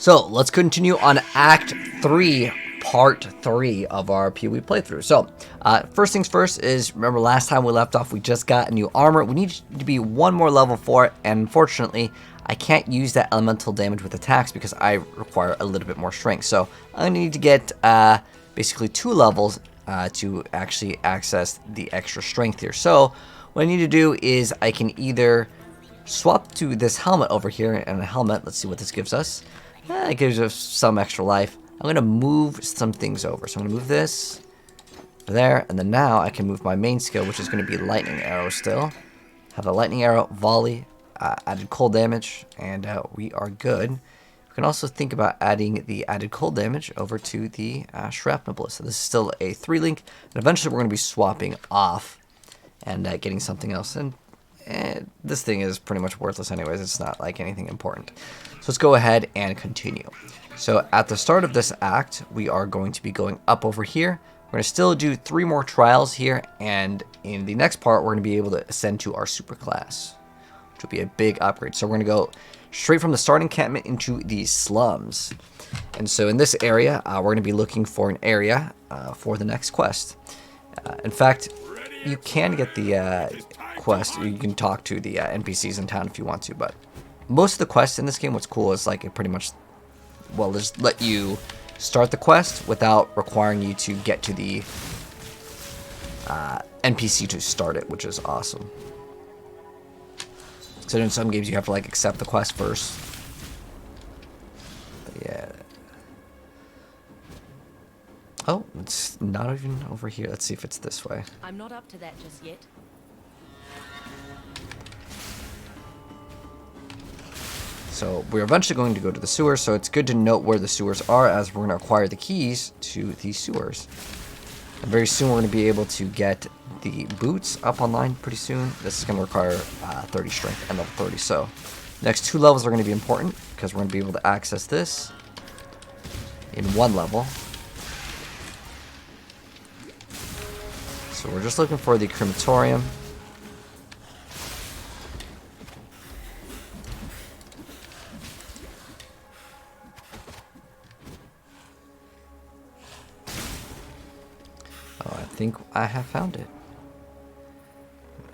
So let's continue on Act 3, Part 3 of our PoE playthrough. So first things first is, remember last time we left off, we just got a new armor. We need to be one more level for it, and unfortunately, I can't use that elemental damage with attacks because I require a little bit more strength. So I'm going to need to get basically 2 levels to actually access the extra strength here. So what I need to do is I can either swap to this helmet over here, and a helmet, let's see what this gives us. It gives us some extra life. I'm going to move some things over. So I'm going to move this there, and then now I can move my main skill, which is going to be lightning arrow still. Have a lightning arrow, volley, added cold damage, and we are good. We can also think about adding the added cold damage over to the shrapnel blitz. So this is still a 3-link, and eventually we're going to be swapping off and getting something else. And this thing is pretty much worthless anyways. It's not like anything important. So let's go ahead and continue. So at the start of this act, we are going to be going up over here. We're going to still do 3 more trials here, and in the next part, we're going to be able to ascend to our super class, which will be a big upgrade. So we're going to go straight from the start encampment into the slums. And so in this area, we're going to be looking for an area for the next quest. In fact, you can get the quest, you can talk to the NPCs in town if you want to, but most of the quests in this game, what's cool is like it pretty much, well, just let you start the quest without requiring you to get to the NPC to start it, which is awesome. So in some games you have to like accept the quest first. But yeah. Oh, it's not even over here. Let's see if it's this way. I'm not up to that just yet. So we're eventually going to go to the sewers, so it's good to note where the sewers are as we're going to acquire the keys to these sewers. And very soon we're going to be able to get the boots up online pretty soon. This is going to require 30 strength and level 30. So next 2 levels are going to be important because we're going to be able to access this in 1 level. So we're just looking for the Crematorium. Oh, I think I have found it.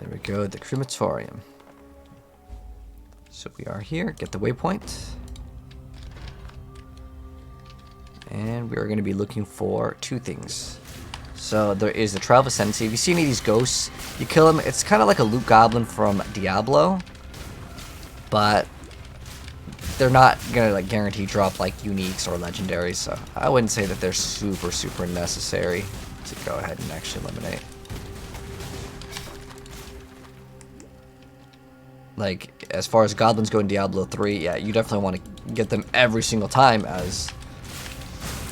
There we go, the Crematorium. So we are here, get the waypoint. And we are going to be looking for 2 things. So there is the Trial of Ascendancy. If you see any of these ghosts, you kill them. It's kind of like a loot goblin from Diablo, but they're not gonna like guarantee drop like uniques or legendaries. So I wouldn't say that they're super necessary to go ahead and actually eliminate. Like as far as goblins go in Diablo 3, yeah, you definitely want to get them every single time as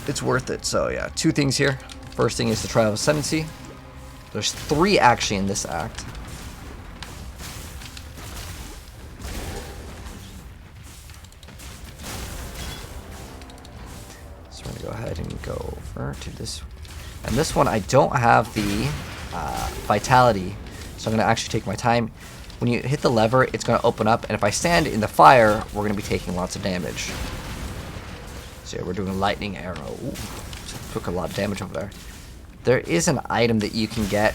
it's worth it. So yeah, 2 things here. First thing is the Trial of Ascendancy. There's 3 actually in this act. So we're going to go ahead and go over to this. And this one I don't have the Vitality, so I'm going to actually take my time. When you hit the lever, it's going to open up, and if I stand in the fire, we're going to be taking lots of damage. So yeah, we're doing a lightning arrow. Ooh. Took a lot of damage over there. There is an item that you can get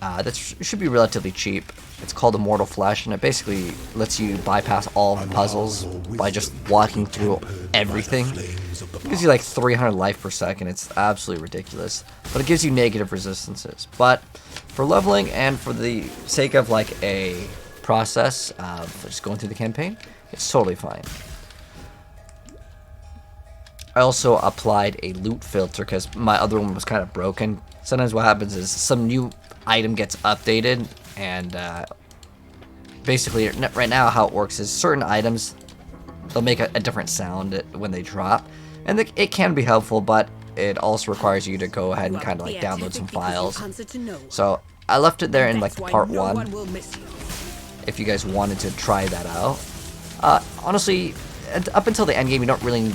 that should be relatively cheap. It's called Immortal Flesh, and it basically lets you bypass all the puzzles by just walking through everything. It gives you like 300 life per second. It's absolutely ridiculous, but it gives you negative resistances. But for leveling and for the sake of like a process of just going through the campaign, it's totally fine. I also applied a loot filter because my other one was kind of broken. Sometimes what happens is some new item gets updated, and basically right now how it works is certain items, they'll make a different sound when they drop, and it can be helpful, but it also requires you to go ahead and kind of like download some files. So I left it there in like the part 1 if you guys wanted to try that out. Honestly, up until the end game you don't really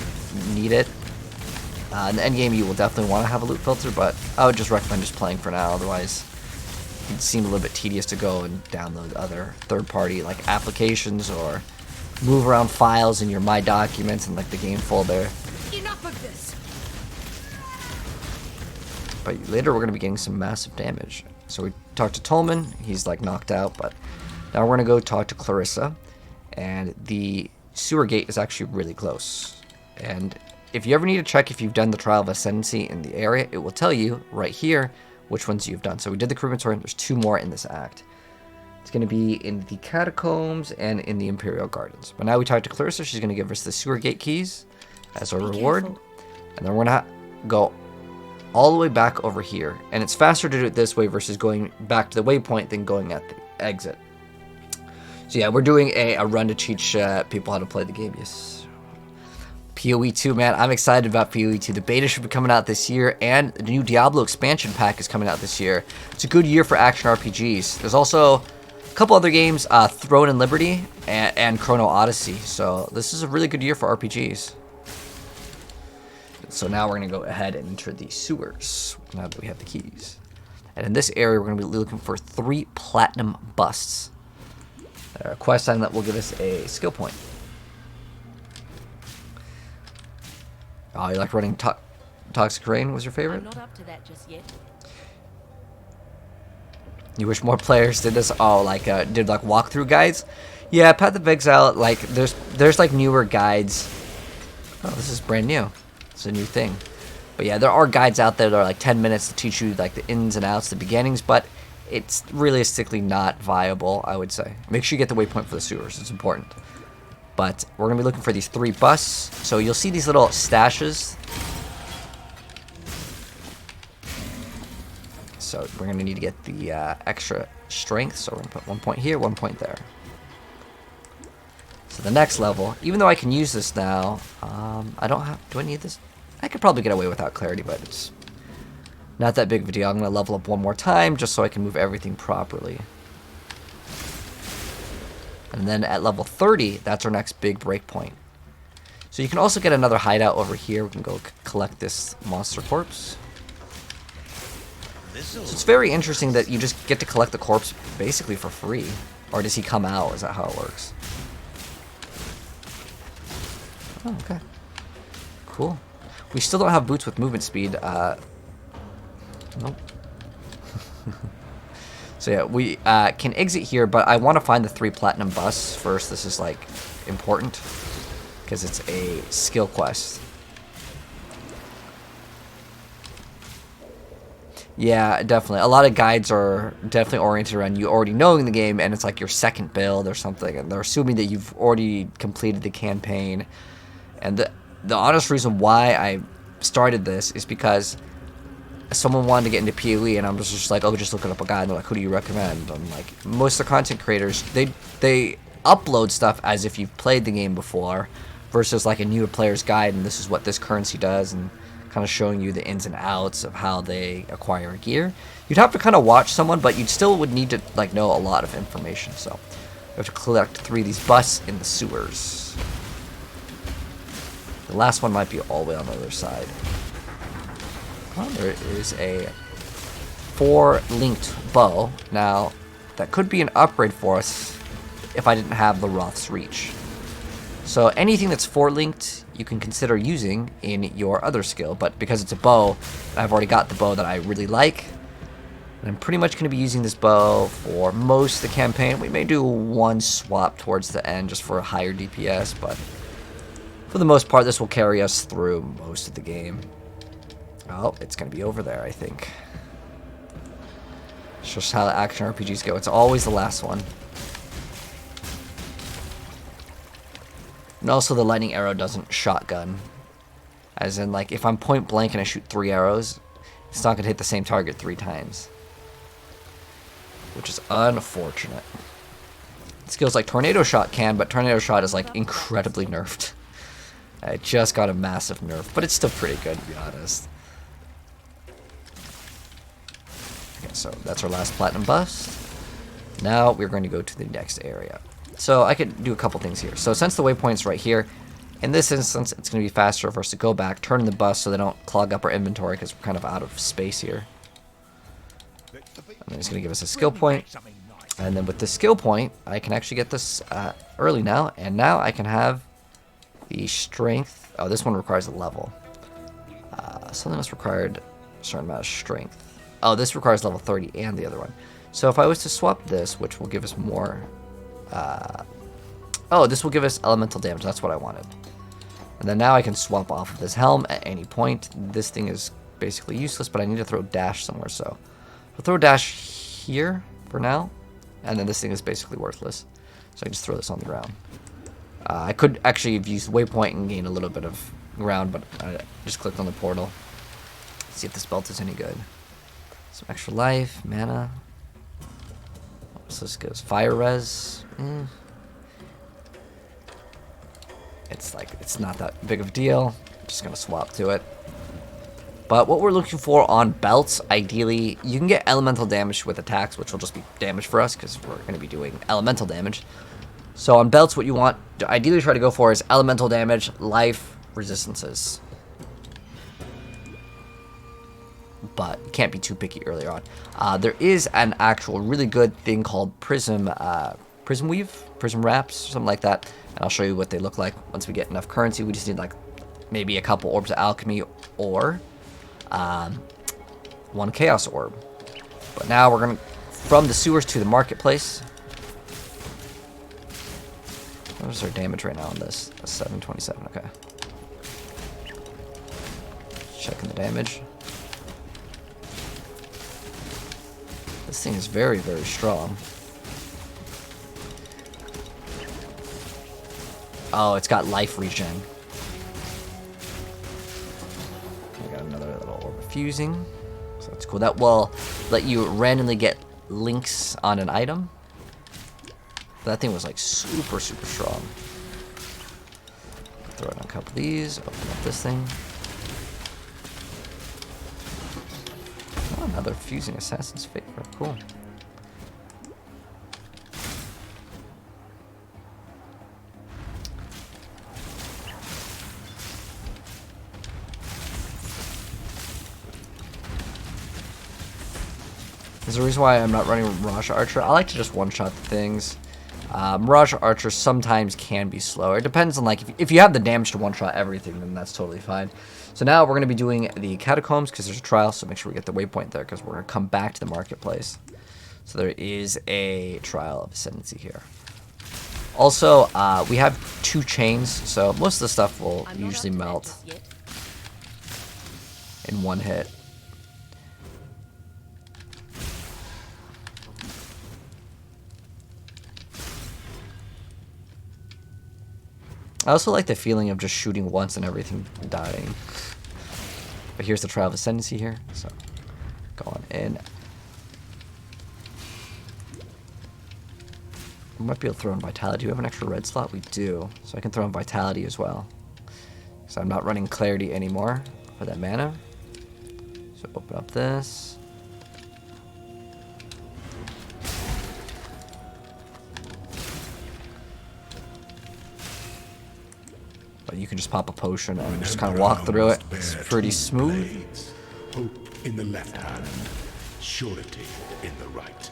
need it. In the end game you will definitely want to have a loot filter, but I would just recommend just playing for now. Otherwise it seemed a little bit tedious to go and download other third-party like applications or move around files in your My Documents and like the game folder. Enough of this. But later we're going to be getting some massive damage. So we talked to Tolman, he's like knocked out, but now we're going to go talk to Clarissa. And the sewer gate is actually really close. And if you ever need to check if you've done the Trial of Ascendancy in the area, it will tell you right here which ones you've done. So we did the Crematorium, there's 2 more in this act. It's going to be in the Catacombs and in the Imperial Gardens. But now we talked to Clarissa, she's going to give us the sewer gate keys as our reward. Careful. And then we're going to go all the way back over here. And it's faster to do it this way versus going back to the waypoint than going at the exit. So yeah, we're doing a run to teach people how to play the game. Yes. PoE 2, man, I'm excited about PoE 2. The beta should be coming out this year, and the new Diablo expansion pack is coming out this year. It's a good year for action RPGs. There's also a couple other games, Throne and Liberty and Chrono Odyssey. So this is a really good year for RPGs. So now we're going to go ahead and enter the sewers, now that we have the keys. And in this area, we're going to be looking for 3 platinum busts. A quest item that will give us a skill point. Oh, you like running Toxic Rain was your favorite? I'm not up to that just yet. You wish more players did this? Oh, like did like walkthrough guides? Yeah, Path of Exile, like there's like newer guides. Oh, this is brand new. It's a new thing. But yeah, there are guides out there that are like 10 minutes to teach you like the ins and outs, the beginnings, but it's realistically not viable, I would say. Make sure you get the waypoint for the sewers. It's important. But we're going to be looking for these 3 busts. So you'll see these little stashes. So we're going to need to get the extra strength. So we're going to put 1 point here, 1 point there. So the next level, even though I can use this now, I don't have... Do I need this? I could probably get away without clarity, but it's not that big of a deal. I'm going to level up 1 more time just so I can move everything properly. And then at level 30, that's our next big breakpoint. So you can also get another hideout over here. We can go collect this monster corpse. So it's very interesting that you just get to collect the corpse basically for free. Or does he come out? Is that how it works? Oh, okay. Cool. We still don't have boots with movement speed. Nope. So yeah, we can exit here, but I want to find the 3 platinum busts first. This is like important because it's a skill quest. Yeah, definitely. A lot of guides are definitely oriented around you already knowing the game, and it's like your second build or something, and they're assuming that you've already completed the campaign. And the honest reason why I started this is because someone wanted to get into PoE, and I'm just like, oh, just looking up a guide, and they're like, who do you recommend? I'm like, most of the content creators, they upload stuff as if you've played the game before, versus like a newer player's guide, and this is what this currency does, and kind of showing you the ins and outs of how they acquire gear. You'd have to kind of watch someone, but you still would need to like know a lot of information. So we have to collect 3 of these busts in the sewers. The last one might be all the way on the other side. Oh, there is a 4-linked bow. Now, that could be an upgrade for us if I didn't have the Roth's Reach. So anything that's 4-linked, you can consider using in your other skill. But because it's a bow, I've already got the bow that I really like. And I'm pretty much going to be using this bow for most of the campaign. We may do 1 swap towards the end just for a higher DPS, but for the most part, this will carry us through most of the game. Oh, it's going to be over there, I think. It's just how the action RPGs go. It's always the last one. And also the lightning arrow doesn't shotgun. As in, like, if I'm point blank and I shoot 3 arrows, it's not going to hit the same target 3 times. Which is unfortunate. Skills like Tornado Shot can, but Tornado Shot is, like, incredibly nerfed. It just got a massive nerf, but it's still pretty good, to be honest. Okay, so that's our last platinum bust. Now we're going to go to the next area. So I could do a couple things here. So since the waypoint's right here, in this instance, it's going to be faster for us to go back, turn in the bus so they don't clog up our inventory because we're kind of out of space here. And then he's going to give us a skill point. And then with the skill point, I can actually get this early now. And now I can have the strength. Oh, this one requires a level. Something else required a certain amount of strength. Oh, this requires level 30 and the other one. So if I was to swap this, which will give us more... oh, this will give us elemental damage. That's what I wanted. And then now I can swap off of this helm at any point. This thing is basically useless, but I need to throw dash somewhere. So I'll throw dash here for now. And then this thing is basically worthless. So I can just throw this on the ground. I could actually have used Waypoint and gain a little bit of ground, but I just clicked on the portal. See if this belt is any good. Some extra life, mana. So this goes fire res. It's not that big of a deal. I'm just gonna swap to it. But what we're looking for on belts, ideally, you can get elemental damage with attacks, which will just be damage for us because we're gonna be doing elemental damage. So on belts, what you want to ideally try to go for is elemental damage, life, resistances. But you can't be too picky earlier on. There is an actual really good thing called prism weave, prism wraps, something like that. And I'll show you what they look like once we get enough currency. We just need like maybe a couple orbs of alchemy or one chaos orb. But now we're gonna from the sewers to the marketplace. What is our damage right now on this? That's 727. Okay. Checking the damage. This thing is very, very strong. Oh, it's got life regen. We got another little orb of fusing. So that's cool. That will let you randomly get links on an item. That thing was like super, super strong. Throw in a couple of these. Open up this thing. Oh, another fusing assassin's favor. Cool. There's a reason why I'm not running Mirage Archer. I like to just one-shot things. Mirage Archer sometimes can be slower. It depends on, like, if you have the damage to one-shot everything, then that's totally fine. So now we're going to be doing the Catacombs because there's a trial, so make sure we get the Waypoint there because we're going to come back to the marketplace. So there is a trial of Ascendancy here. Also, we have 2 chains, so most of the stuff will usually melt in one hit. I also like the feeling of just shooting once and everything dying. But here's the Trial of Ascendancy here, so go on in. We might be able to throw in Vitality. Do we have an extra red slot? We do, so I can throw in Vitality as well. So I'm not running Clarity anymore for that mana. So open up this. But you can just pop a potion and just kind of walk through it. It's pretty smooth. Hope in the left hand, surety in the right.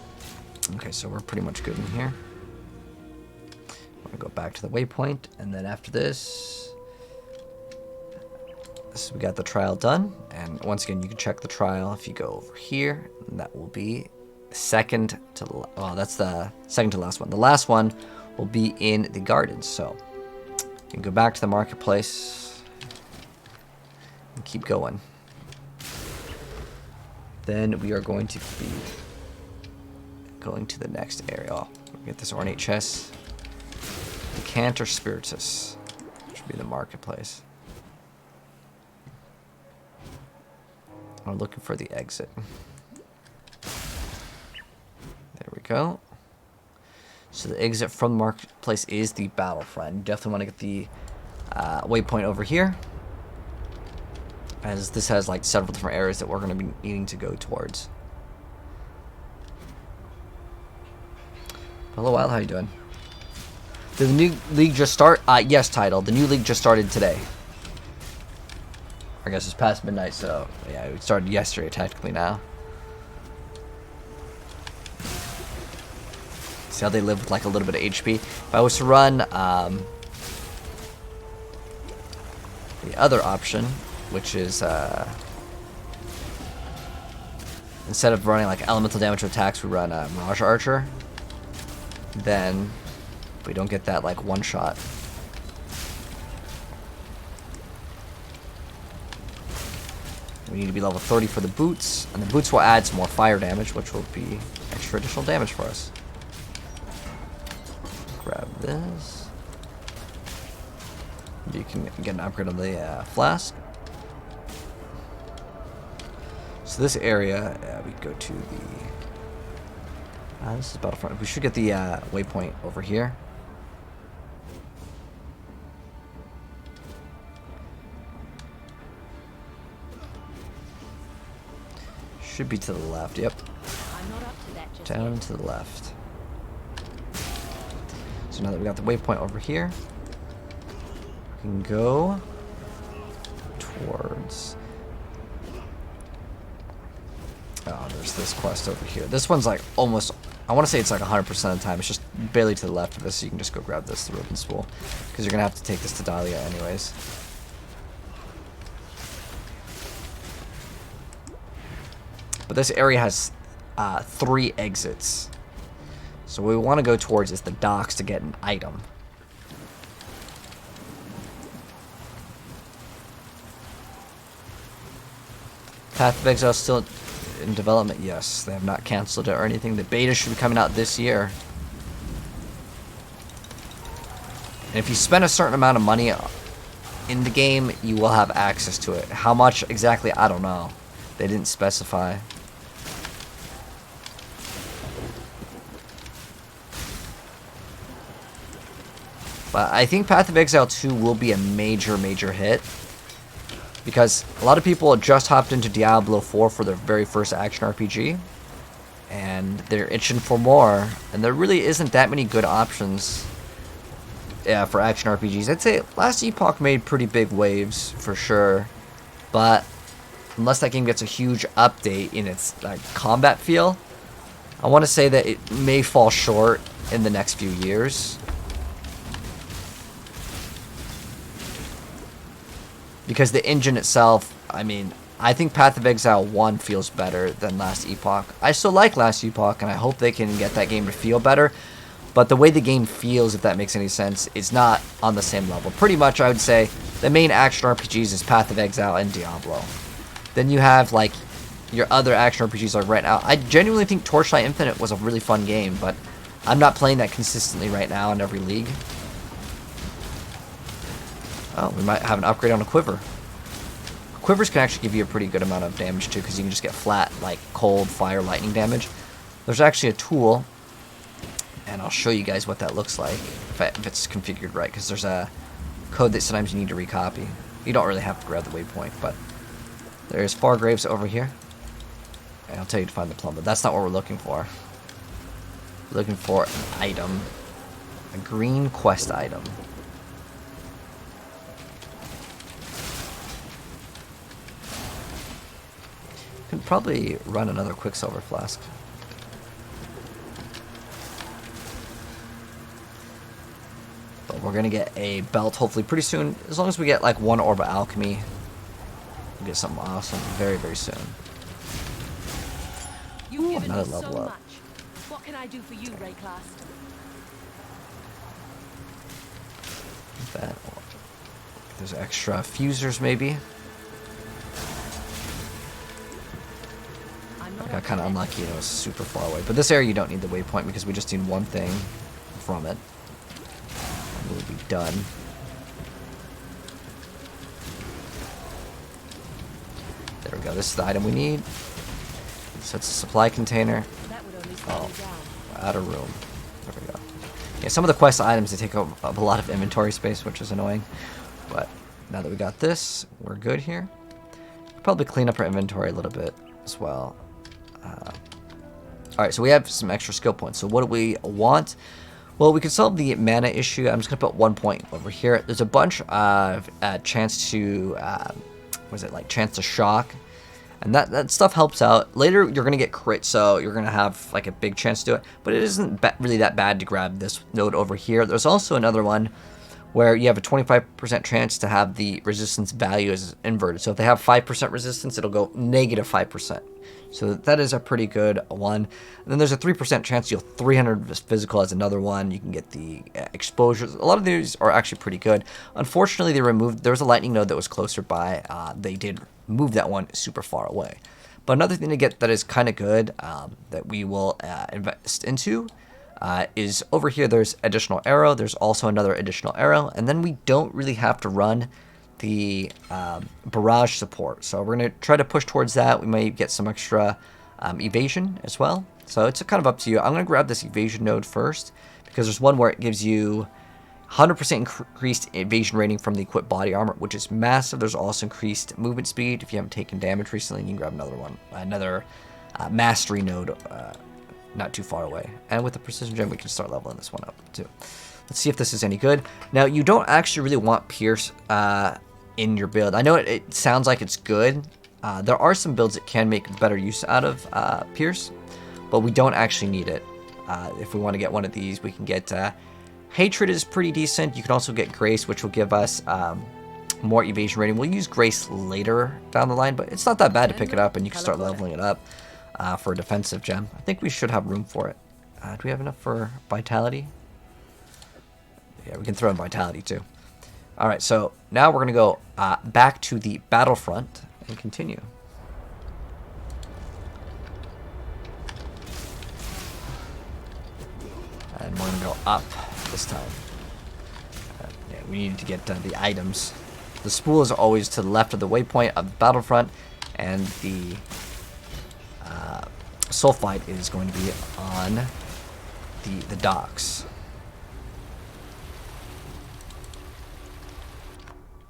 Okay, so we're pretty much good in here. I'm gonna go back to the Waypoint, and then after this, we got the trial done. And once again, you can check the trial if you go over here, and that will be second to the, well, that's the second to last one. The last one will be in the gardens, so you can go back to the marketplace and keep going. Then we are going to be going to the next area. Oh, get this ornate chest. Decanter Spiritus, which would be the marketplace. I'm looking for the exit. There we go. So the exit from the marketplace is the battlefront. You definitely want to get the waypoint over here, as this has like several different areas that we're going to be needing to go towards. Hello, Wild. How you doing? Did the new league just start? Yes, Title. The new league just started today. I guess it's past midnight, so yeah, it started yesterday technically now. See how they live with like a little bit of HP. If I was to run the other option, which is instead of running like elemental damage to attacks, we run Mirage Archer. Then we don't get that like one shot. We need to be level 30 for the boots, and the boots will add some more fire damage, which will be extra additional damage for us. Grab this. You can get an upgrade on the flask. So this area, we go to the... this is Battlefront. We should get the waypoint over here. Should be to the left, yep. I'm not up to that just Down yet. to the left. So now that we got the waypoint over here, we can go towards... Oh, there's this quest over here. This one's like almost... I want to say it's like 100% of the time. It's just barely to the left of this, so you can just go grab this, the Ropen Spool. Because you're going to have to take this to Dahlia anyways. But this area has 3 exits. So what we want to go towards is the docks to get an item. Path of Exile still in development? Yes, they have not canceled it or anything. The beta should be coming out this year. And if you spend a certain amount of money in the game, you will have access to it. How much exactly, I don't know. They didn't specify. But I think Path of Exile 2 will be a major, major hit. Because a lot of people just hopped into Diablo 4 for their very first action RPG. And they're itching for more. And there really isn't that many good options for action RPGs. I'd say Last Epoch made pretty big waves, for sure. But unless that game gets a huge update in its combat feel, I want to say that it may fall short in the next few years. Because the engine itself, I mean, I think Path of Exile 1 feels better than Last Epoch. I still like Last Epoch, and I hope they can get that game to feel better. But the way the game feels, if that makes any sense, is not on the same level. Pretty much, I would say, the main action RPGs is Path of Exile and Diablo. Then you have, like, your other action RPGs like right now. I genuinely think Torchlight Infinite was a really fun game, but I'm not playing that consistently right now in every league. Oh, we might have an upgrade on a quiver. Quivers can actually give you a pretty good amount of damage too, because you can just get flat, like, cold, fire, lightning damage. There's actually a tool, and I'll show you guys what that looks like, if it's configured right, because there's a code that sometimes you need to recopy. You don't really have to grab the waypoint, but there's Fargraves over here. And I'll tell you to find the plum, but that's not what we're looking for. We're looking for an item. A green quest item. Can probably run another Quicksilver Flask. But we're gonna get a belt hopefully pretty soon. As long as we get like 1 Orb of Alchemy, we'll get something awesome very, very soon. You've given another me level so up. much. What can I do for you, Rayclast? That. There's extra fusers maybe. I got kind of unlucky and it was super far away. But this area you don't need the waypoint because we just need one thing from it. And we'll be done. There we go. This is the item we need. So it's a supply container. That would only slow you down. Out of room. There we go. Yeah, some of the quest items, they take up a lot of inventory space, which is annoying. But now that we got this, we're good here. Probably clean up our inventory a little bit as well. Alright, so we have some extra skill points. So what do we want? Well, we could solve the mana issue. I'm just going to put 1 point over here. There's a bunch of chance to, chance to shock. And that stuff helps out. Later, you're going to get crit, so you're going to have like a big chance to do it. But it isn't really that bad to grab this node over here. There's also another one where you have a 25% chance to have the resistance value as inverted. So if they have 5% resistance, it'll go negative 5%. So that is a pretty good one. And then there's a 3% chance you'll 300 physical as another one. You can get the exposures. A lot of these are actually pretty good. Unfortunately, they removed, there was a lightning node that was closer by. They did move that one super far away. But another thing to get that is kind of good that we will invest into is over here. There's additional arrow. There's also another additional arrow. And then we don't really have to run the barrage support. So we're going to try to push towards that. We might get some extra evasion as well. So it's kind of up to you. I'm going to grab this evasion node first because there's one where it gives you 100% increased evasion rating from the equipped body armor, which is massive. There's also increased movement speed. If you haven't taken damage recently, you can grab another one. Another mastery node not too far away. And with the precision gem, we can start leveling this one up too. Let's see if this is any good. Now, you don't actually really want Pierce in your build. I know it sounds like it's good. There are some builds that can make better use out of Pierce, but we don't actually need it. If we want to get one of these, we can get Hatred is pretty decent. You can also get Grace, which will give us more evasion rating. We'll use Grace later down the line, but it's not that bad to pick it up, and you can start leveling it up for a defensive gem. I think we should have room for it. Do we have enough for Vitality? Yeah, we can throw in Vitality too. All right, so now we're going to go back to the battlefront and continue. And we're going to go up this time. Yeah, we need to get the items. The spool is always to the left of the waypoint of the battlefront, and the sulphite is going to be on the docks.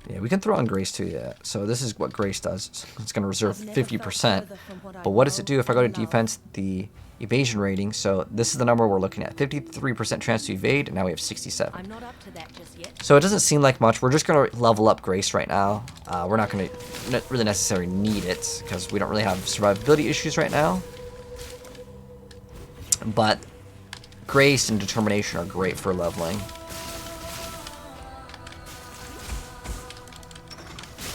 Yeah, we can throw on Grace too, yeah. So this is what Grace does. It's going to reserve 50%. But what does it do if I go to defense, the evasion rating? So this is the number we're looking at. 53% chance to evade, and now we have 67. I'm not up to that just yet. So it doesn't seem like much. We're just going to level up Grace right now. We're not going to really necessarily need it because we don't really have survivability issues right now. But Grace and Determination are great for leveling.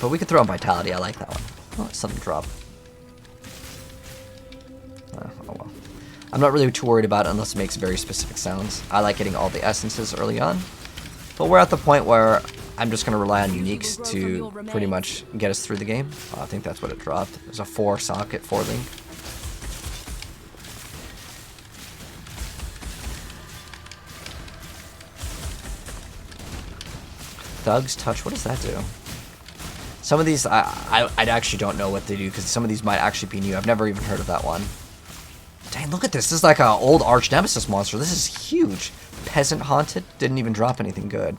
But we could throw in Vitality. I like that one. Oh, something drop. Oh well. I'm not really too worried about it unless it makes very specific sounds. I like getting all the essences early on. But we're at the point where I'm just going to rely on uniques to pretty much get us through the game. I think that's what it dropped. There's a 4-socket 4-link. Thug's Touch. What does that do? Some of these, I actually don't know what they do, because some of these might actually be new. I've never even heard of that one. Dang, look at this. This is like an old Arch Nemesis monster. This is huge. Peasant Haunted. Didn't even drop anything good.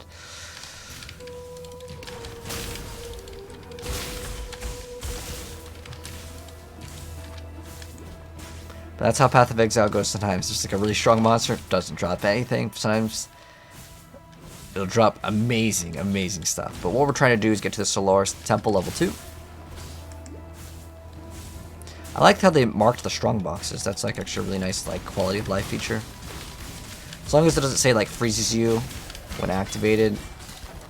But that's how Path of Exile goes sometimes. Just like a really strong monster. Doesn't drop anything. Sometimes it'll drop amazing, amazing stuff. But what we're trying to do is get to the Solaris Temple level 2. I like how they marked the strong boxes. That's like actually a really nice like quality of life feature. As long as it doesn't say like freezes you when activated,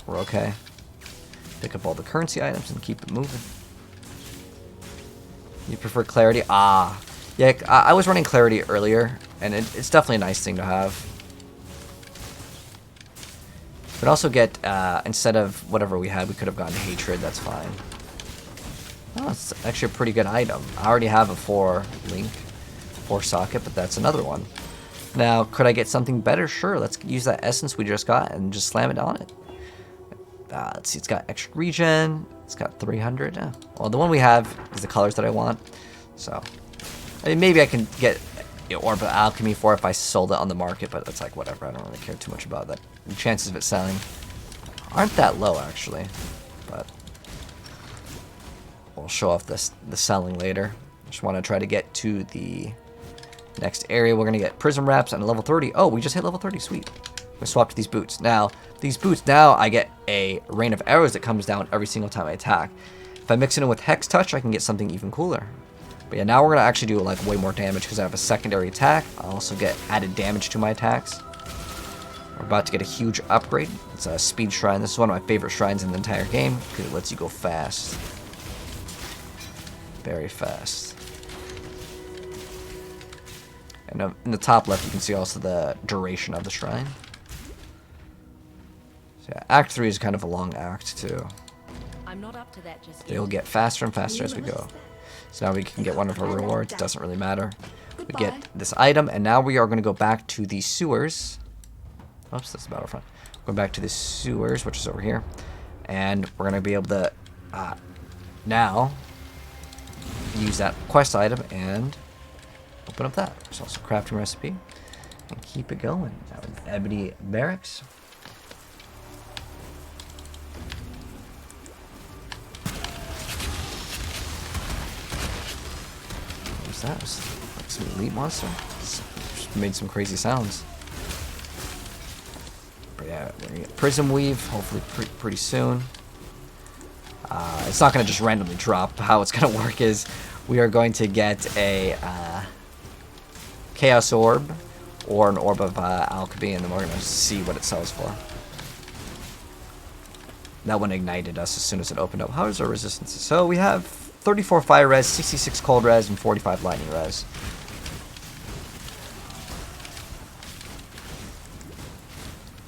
we're okay. Pick up all the currency items and keep it moving. You prefer Clarity? Ah, yeah. I was running Clarity earlier, and it's definitely a nice thing to have. But also get, instead of whatever we had, we could have gotten Hatred. That's fine. Oh, it's actually a pretty good item. I already have a 4-link, 4-socket, but that's another one. Now, could I get something better? Sure, let's use that essence we just got and just slam it on it. Let's see, it's got extra regen. It's got 300. Well, the one we have is the colors that I want. So, I mean, maybe I can get Orb of Alchemy for it if I sold it on the market, but that's like whatever. I don't really care too much about that. The chances of it selling aren't that low, actually. But we'll show off the selling later. Just want to try to get to the next area. We're going to get Prism Wraps and a level 30. Oh, we just hit level 30. Sweet. We swapped these boots. Now, these boots, now I get a rain of arrows that comes down every single time I attack. If I mix it in with Hex Touch, I can get something even cooler. But yeah, now we're going to actually do like way more damage because I have a secondary attack. I also get added damage to my attacks. We're about to get a huge upgrade. It's a speed shrine. This is one of my favorite shrines in the entire game because it lets you go fast. Very fast. And in the top left, you can see also the duration of the shrine. So yeah, Act 3 is kind of a long act too. I'm not up to that just yet. They'll get faster and faster as we go. So now we can get one of our rewards. Doesn't really matter. We get this item, and now we are going to go back to the sewers. Oops, that's the battlefront. Going back to the sewers, which is over here. And we're going to be able to now use that quest item and open up that. There's also a crafting recipe. And keep it going. Now with Ebony Barracks. What's that? It's like some elite monster. Just made some crazy sounds. But yeah, we're gonna get Prism Weave, hopefully pretty soon. It's not going to just randomly drop. How it's going to work is we are going to get a Chaos Orb or an Orb of Alchemy, and then we're going to see what it sells for. That one ignited us as soon as it opened up. How is our resistance? So we have 34 fire res, 66 cold res, and 45 lightning res.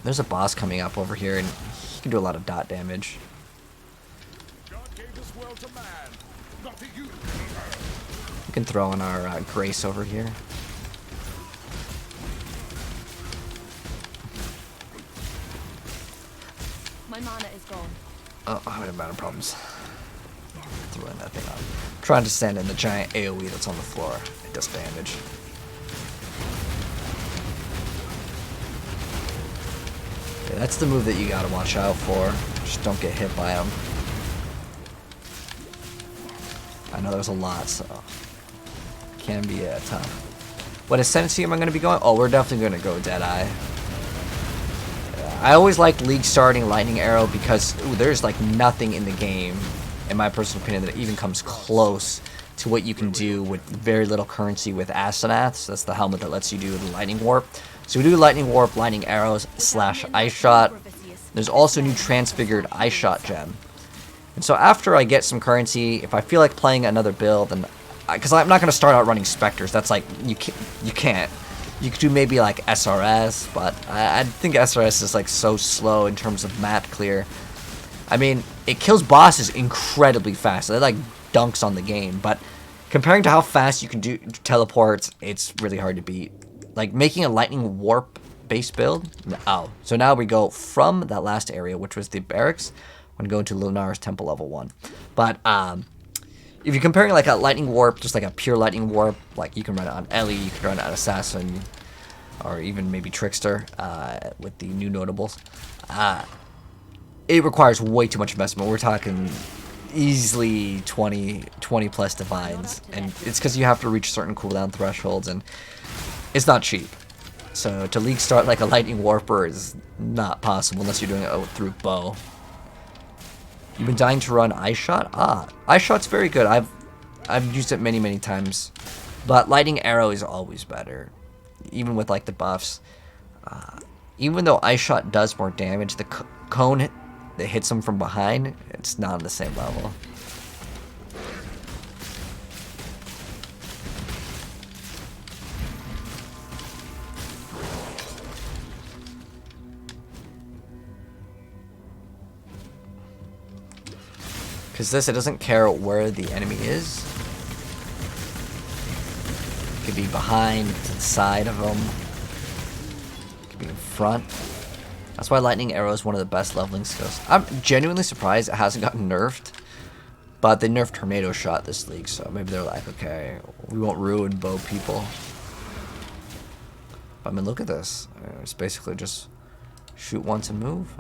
There's a boss coming up over here, and he can do a lot of dot damage. We can throw in our Grace over here. My mana is gone. Oh, I'm having mana problems. Throwing that thing on. I'm trying to stand in the giant AoE that's on the floor. It does damage. Okay, that's the move that you gotta watch out for. Just don't get hit by them. I know there's a lot, so can be tough. What ascendancy am I going to be going? Oh, we're definitely going to go Deadeye. I always like League starting Lightning Arrow because there's like nothing in the game, in my personal opinion, that even comes close to what you can do with very little currency with Asenaths. That's the helmet that lets you do the Lightning Warp. So we do Lightning Warp, Lightning Arrows, / Ice Shot. There's also a new Transfigured Ice Shot gem. And so after I get some currency, if I feel like playing another build, and because I'm not going to start out running Spectres, that's like, you can't. You could do maybe like SRS, but I think SRS is like so slow in terms of map clear. I mean, it kills bosses incredibly fast. It like dunks on the game, but comparing to how fast you can do teleports, it's really hard to beat. Like making a Lightning Warp base build. Oh, so now we go from that last area, which was the barracks. I'm going to go into Lunar's Temple level 1. But if you're comparing like a Lightning Warp, just like a pure Lightning Warp, like you can run it on Ellie, you can run it on Assassin, or even maybe Trickster with the new notables. It requires way too much investment. We're talking easily 20 plus divines, and it's because you have to reach certain cooldown thresholds, and it's not cheap. So to league start like a Lightning Warper is not possible unless you're doing it through bow. You've been dying to run Ice Shot? Ice Shot's very good. I've used it many times. But Lightning Arrow is always better. Even with like the buffs. Even though Ice Shot does more damage, the cone that hits him from behind, it's not on the same level. Because it doesn't care where the enemy is. It could be behind, to the side of them. It could be in front. That's why Lightning Arrow is one of the best leveling skills. I'm genuinely surprised it hasn't gotten nerfed. But they nerfed Tornado Shot this league, so maybe they're like, okay, we won't ruin bow people. I mean, look at this. It's basically just shoot once and move.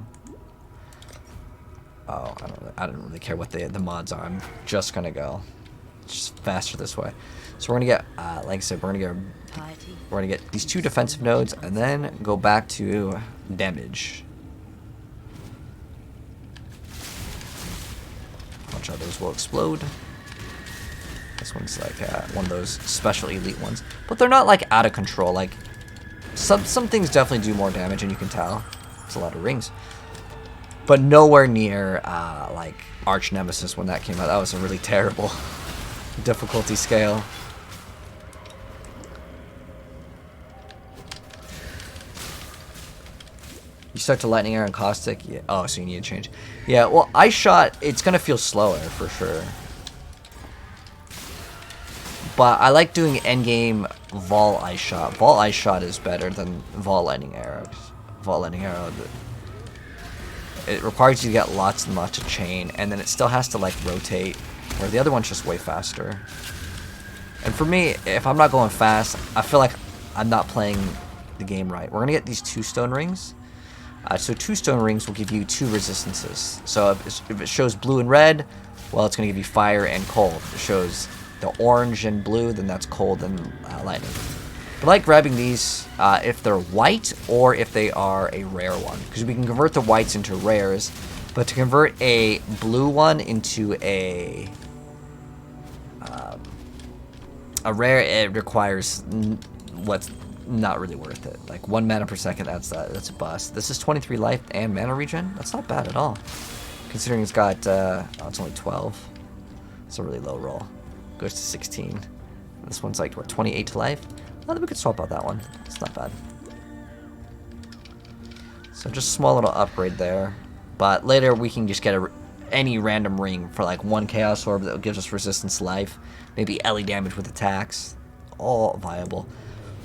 Oh, I don't really care what the mods are. I'm just gonna go. It's just faster this way. So we're gonna get, like I said, we're gonna get these 2 defensive nodes and then go back to damage. Watch out, those will explode. This one's like one of those special elite ones, but they're not like out of control. Like some things definitely do more damage, and you can tell. It's a lot of rings, but nowhere near like Arch Nemesis when that came out. That was a really terrible difficulty scale. You stuck to Lightning Arrow and Caustic? Yeah. Oh, so you need to change. Yeah, well, Ice Shot, it's going to feel slower for sure. But I like doing endgame Vol Ice Shot. Vol Ice Shot is better than Vol Lightning Arrow. Vol Lightning Arrow, it requires you to get lots and lots of chain, and then it still has to like rotate, where the other one's just way faster. And for me, if I'm not going fast, I feel like I'm not playing the game right. We're going to get these 2 stone rings. So 2 stone rings will give you 2 resistances. So if it shows blue and red, well, it's going to give you fire and cold. If it shows the orange and blue, then that's cold and lightning. But I like grabbing these if they're white or if they are a rare one, because we can convert the whites into rares. But to convert a blue one into a rare, it requires what's not really worth it. Like 1 mana per second, that's a bust. This is 23 life and mana regen. That's not bad at all, considering it's got oh, it's only 12. It's a really low roll. Goes to 16. This one's like what, 28 to life. Oh, we could swap out that one. It's not bad. So just a small little upgrade there. But later we can just get any random ring for like 1 Chaos Orb that gives us resistance life. Maybe Ellie damage with attacks. All viable.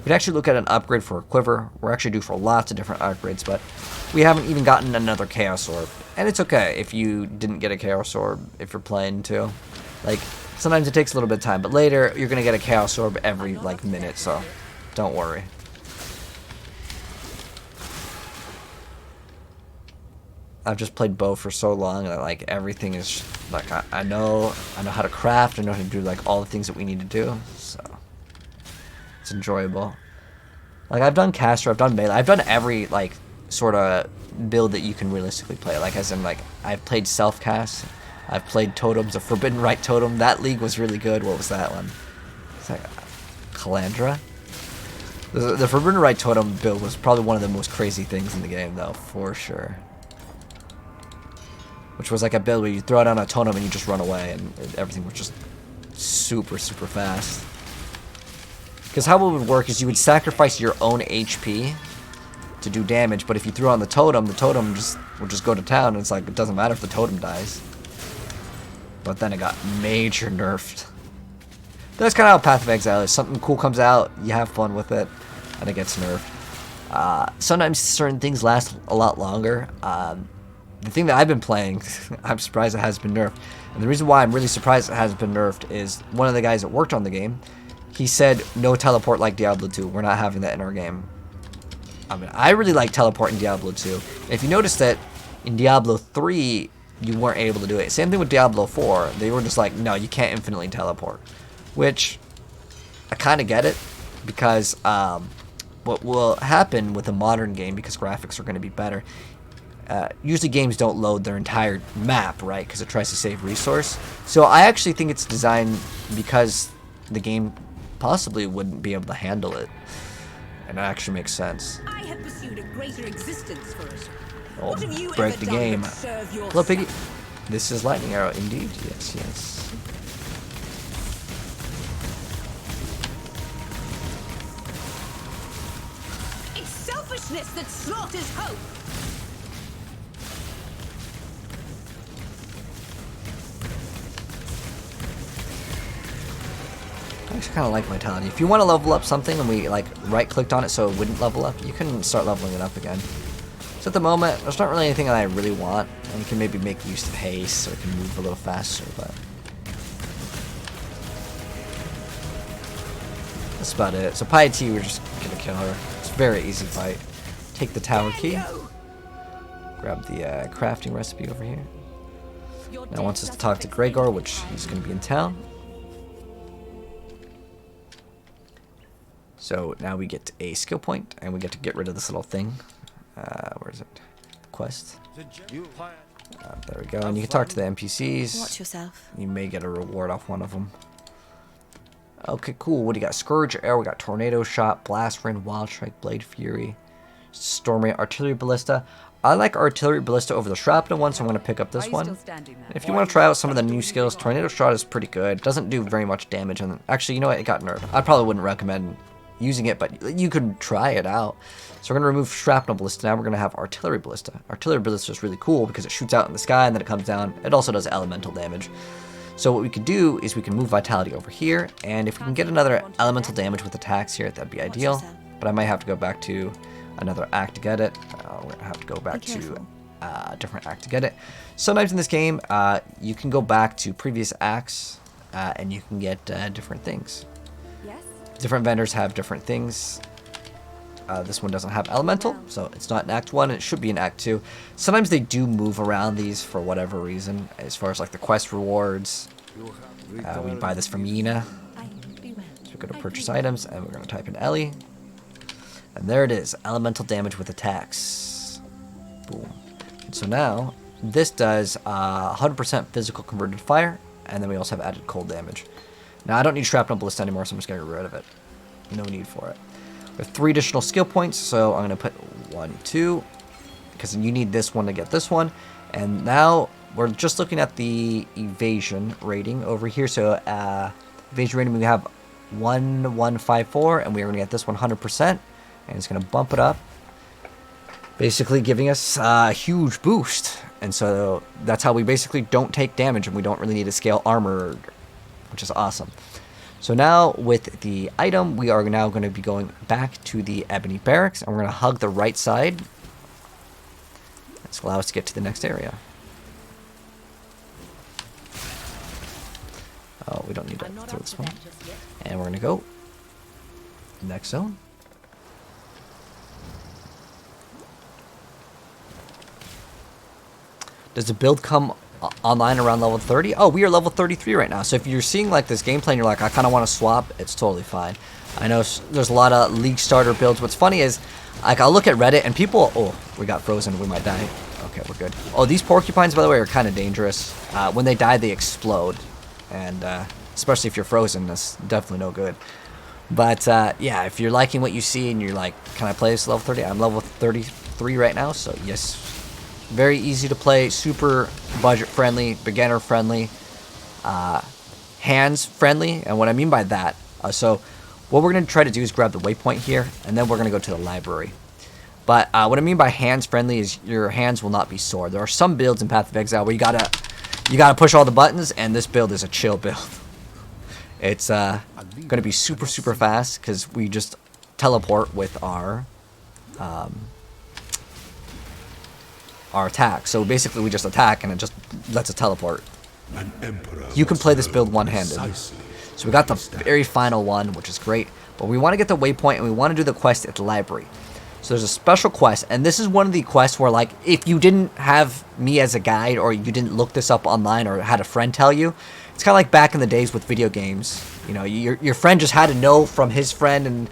We'd actually look at an upgrade for a quiver. We're actually due for lots of different upgrades, but we haven't even gotten another Chaos Orb. And it's okay if you didn't get a Chaos Orb if you're playing too. Like, sometimes it takes a little bit of time, but later you're going to get a Chaos Orb every like minute, so don't worry. I've just played bow for so long, and like everything is like I know how to craft. I know how to do like all the things that we need to do, so it's enjoyable. Like I've done caster, I've done melee, I've done every like sort of build that you can realistically play. Like as in like I've played self cast, I've played totems, a Forbidden Rite totem. That league was really good. What was that one? It's like Calandra. The Forbidden Rite totem build was probably one of the most crazy things in the game, though, for sure. Which was like a build where you throw down a totem and you just run away, and everything was just super, super fast. Because how it would work is you would sacrifice your own HP to do damage, but if you threw on the totem would just go to town, and it's like, it doesn't matter if the totem dies. But then it got major nerfed. That's kind of how Path of Exile is. Something cool comes out, you have fun with it, and it gets nerfed. Sometimes certain things last a lot longer. The thing that I've been playing, I'm surprised it has been nerfed. And the reason why I'm really surprised it hasn't been nerfed is one of the guys that worked on the game, he said no teleport like Diablo 2. We're not having that in our game. I mean, I really like teleport in Diablo 2. And if you notice that in Diablo 3, you weren't able to do it. Same thing with Diablo 4. They were just like, no, you can't infinitely teleport. Which, I kind of get it. Because what will happen with a modern game, because graphics are going to be better, usually games don't load their entire map, right? Because it tries to save resource. So I actually think it's designed because the game possibly wouldn't be able to handle it. And it actually makes sense. I have pursued a greater existence for it. Oh, What have you break ever the done game. but serve yourself? Hello, Piggy. This is Lightning Arrow, indeed. Yes, yes. It's selfishness that slaughters hope. I actually kind of like Vitality. If you want to level up something and we like right-clicked on it so it wouldn't level up, you can start leveling it up again. So at the moment, there's not really anything that I really want. And you can maybe make use of haste so it can move a little faster, but that's about it. So Piety, we're just gonna kill her. It's a very easy fight. Take the tower key. Grab the crafting recipe over here. Now wants us to talk to Gregor, which he's gonna be in town. So now we get a skill point, and we get to get rid of this little thing. Where is it? Quest. There we go. And you can talk to the NPCs. Watch yourself. You may get a reward off one of them. Okay, cool. What do you got? Scourge Arrow. We got Tornado Shot, Blast Wind, Wild Strike, Blade Fury, Storm Ray, Artillery Ballista. I like Artillery Ballista over the Shrapnel one, so I'm going to pick up this one. If you want to try out some of the new skills, Tornado Shot is pretty good. It doesn't do very much damage. And actually, you know what? It got nerfed. I probably wouldn't recommend using it, but you could try it out. So we're going to remove Shrapnel Ballista. Now we're going to have Artillery Ballista. Artillery Ballista is really cool because it shoots out in the sky and then it comes down. It also does elemental damage. So what we could do is we can move Vitality over here, and if we can get another elemental damage with attacks here, that'd be ideal. But I might have to go back to another act to get it. We're going to have to go back to a different act to get it. Sometimes in this game, you can go back to previous acts, and you can get different things. Yes? Different vendors have different things. This one doesn't have elemental, so it's not in Act 1. It should be in Act 2. Sometimes they do move around these for whatever reason, as far as like the quest rewards. We buy this from Yina. So we go to purchase items, and we're going to type in Ellie. And there it is, elemental damage with attacks. Boom. And so now, this does 100% physical converted fire, and then we also have added cold damage. Now I don't need Shrapnel Ballista anymore, so I'm just going to get rid of it. No need for it. We have 3 additional skill points, so I'm going to put 1, 2, because you need this one to get this one. And now we're just looking at the evasion rating over here. So evasion rating, we have 1154, and we are going to get this 100%, and it's going to bump it up, basically giving us a huge boost. And so that's how we basically don't take damage, and we don't really need to scale armor, which is awesome. So now with the item, we are now going to be going back to the Ebony Barracks, and we're going to hug the right side. This will allow us to get to the next area. Oh, we don't need to throw this one. And we're going to go next zone. Does the build come online around level 30? Oh, we are level 33 right now. So if you're seeing like this gameplay and you're like, I kind of want to swap, it's totally fine. I know there's a lot of League starter builds. What's funny is, like, I'll look at Reddit and people, oh, we got frozen, we might die. Okay, we're good. Oh, these porcupines, by the way, are kind of dangerous. When they die, they explode. And especially if you're frozen, that's definitely no good. But yeah, if you're liking what you see and you're like, can I play this level 30? I'm level 33 right now, so yes. Very easy to play, super budget friendly, beginner friendly, hands friendly. And what I mean by that, so what we're going to try to do is grab the waypoint here, and then we're going to go to the library. But what I mean by hands friendly is your hands will not be sore. There are some builds in Path of Exile where you gotta push all the buttons, and this build is a chill build. It's going to be super fast because we just teleport with our attack. So basically we just attack and it just lets us teleport. You can play this build one-handed. So we got the very final one, which is great, but we want to get the waypoint and we want to do the quest at the library. So there's a special quest, and this is one of the quests where, like, if you didn't have me as a guide or you didn't look this up online or had a friend tell you, it's kind of like back in the days with video games. You know, your friend just had to know from his friend, and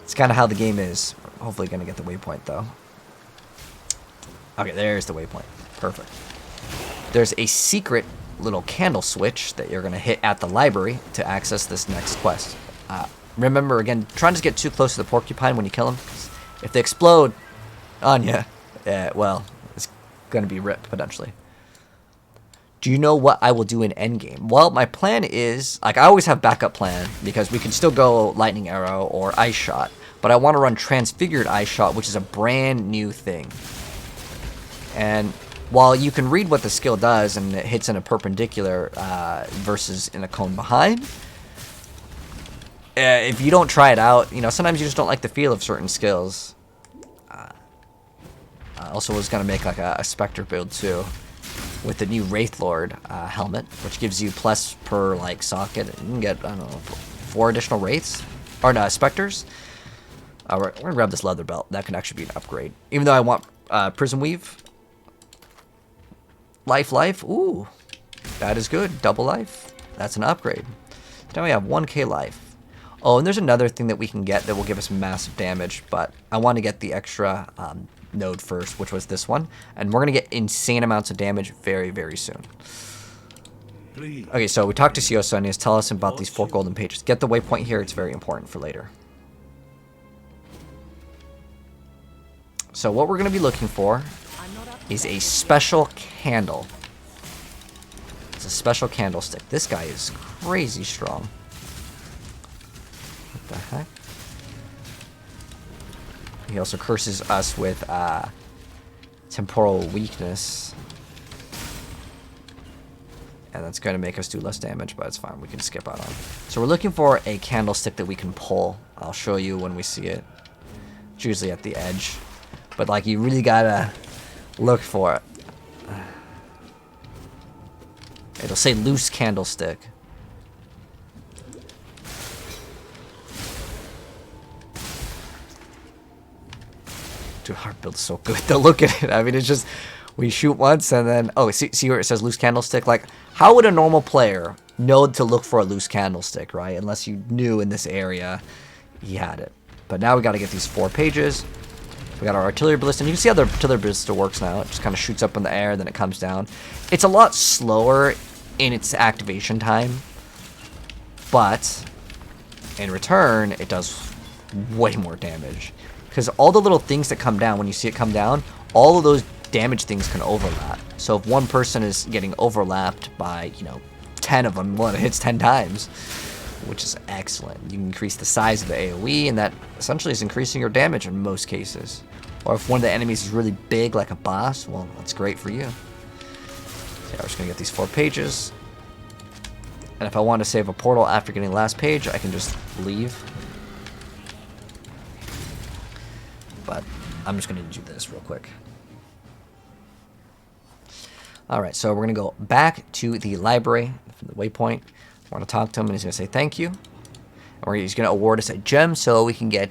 it's kind of how the game is. We're hopefully going to get the waypoint, though. Okay, there's the waypoint. Perfect. There's a secret little candle switch that you're going to hit at the library to access this next quest. Remember, again, try not to get too close to the porcupine when you kill them. If they explode on you, well, it's going to be ripped, potentially. Do you know what I will do in endgame? Well, my plan is, like, I always have backup plan, because we can still go Lightning Arrow or Ice Shot, but I want to run Transfigured Ice Shot, which is a brand new thing. And while you can read what the skill does, and it hits in a perpendicular versus in a cone behind, if you don't try it out, you know, sometimes you just don't like the feel of certain skills. I also was going to make like a Spectre build too, with the new Wraith Lord helmet, which gives you plus per like socket. You can get, I don't know, 4 additional Wraiths, or no, Spectres. We're going to grab this leather belt. That can actually be an upgrade. Even though I want Prism Weave. Life. Ooh, that is good. Double life. That's an upgrade. Now we have 1k life. Oh, and there's another thing that we can get that will give us massive damage, but I want to get the extra node first, which was this one. And we're going to get insane amounts of damage very, very soon. Okay, so we talked to Yugioh and he has tell us about these 4 golden pages. Get the waypoint here. It's very important for later. So what we're going to be looking for is a special candle. It's a special candlestick. This guy is crazy strong. What the heck? He also curses us with temporal weakness. And that's going to make us do less damage, but it's fine. We can skip out on it. So we're looking for a candlestick that we can pull. I'll show you when we see it. It's usually at the edge. But, like, you really gotta look for it. It'll say loose candlestick. Dude, our build's so good. Though, look at it. I mean, it's just... We shoot once and then... Oh, see where it says loose candlestick? Like, how would a normal player know to look for a loose candlestick, right? Unless you knew in this area he had it. But now we got to get these 4 pages. We got our artillery ballista. And you can see how the artillery ballista works now. It just kind of shoots up in the air, then it comes down. It's a lot slower in its activation time. But in return, it does way more damage. Because all the little things that come down, when you see it come down, all of those damage things can overlap. So if one person is getting overlapped by, 10 of them, well, it hits 10 times, which is excellent. You can increase the size of the AoE, and that essentially is increasing your damage in most cases. Or if one of the enemies is really big, like a boss, well, that's great for you. So yeah, we're just going to get these 4 pages. And if I want to save a portal after getting the last page, I can just leave. But I'm just going to do this real quick. Alright, so we're going to go back to the library from the waypoint. We're going to talk to him, and he's going to say thank you. And he's going to award us a gem so we can get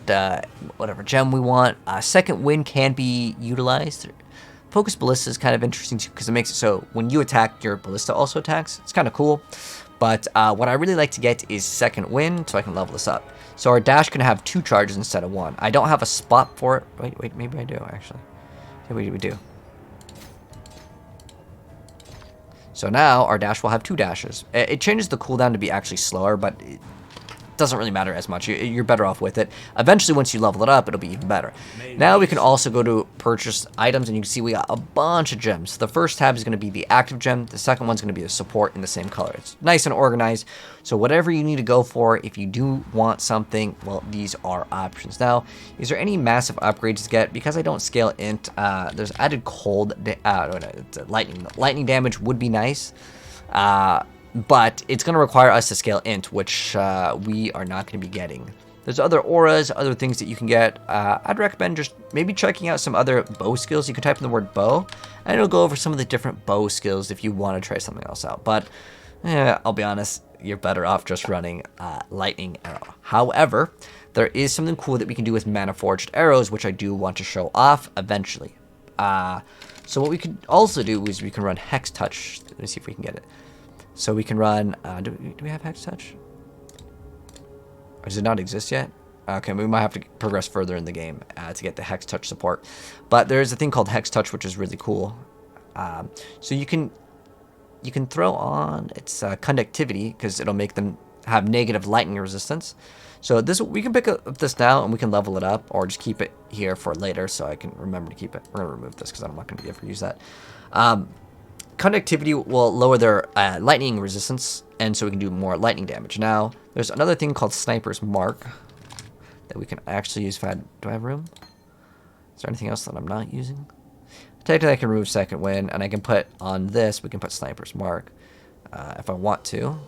whatever gem we want. Second wind can be utilized. Focus ballista is kind of interesting too because it makes it so when you attack, your ballista also attacks. It's kind of cool. But what I really like to get is second wind so I can level this up. So our dash can have 2 charges instead of 1. I don't have a spot for it. Wait, maybe I do actually. Yeah, we do. So now our dash will have 2 dashes. It changes the cooldown to be actually slower, but it doesn't really matter as much. You're better off with it. Eventually, once you level it up, it'll be even better. Now we can also go to purchase items, and you can see we got a bunch of gems. The first tab is going to be the active gem. The second one's going to be the support in the same color. It's nice and organized. So whatever you need to go for, if you do want something, well, these are options. Now, is there any massive upgrades to get? Because I don't scale int, there's added cold, lightning. Lightning damage would be nice. But it's going to require us to scale int, which we are not going to be getting. There's other auras, other things that you can get. I'd recommend just maybe checking out some other bow skills. You can type in the word bow, and it'll go over some of the different bow skills if you want to try something else out. But I'll be honest, you're better off just running lightning arrow. However, there is something cool that we can do with mana forged arrows, which I do want to show off eventually. So what we could also do is we can run hex touch. Let me see if we can get it. So we can run, do we have Hex Touch? Or does it not exist yet? Okay, we might have to progress further in the game to get the Hex Touch support. But there's a thing called Hex Touch, which is really cool. So you can throw on its conductivity, because it'll make them have negative lightning resistance. So this we can pick up this now, and we can level it up, or just keep it here for later, so I can remember to keep it. We're going to remove this, because I'm not going to be able to use that. Conductivity will lower their lightning resistance, and so we can do more lightning damage. Now, there's another thing called Sniper's Mark that we can actually use. Do I have room? Is there anything else that I'm not using? Technically, I can remove Second Wind, and I can put on this, we can put Sniper's Mark if I want to.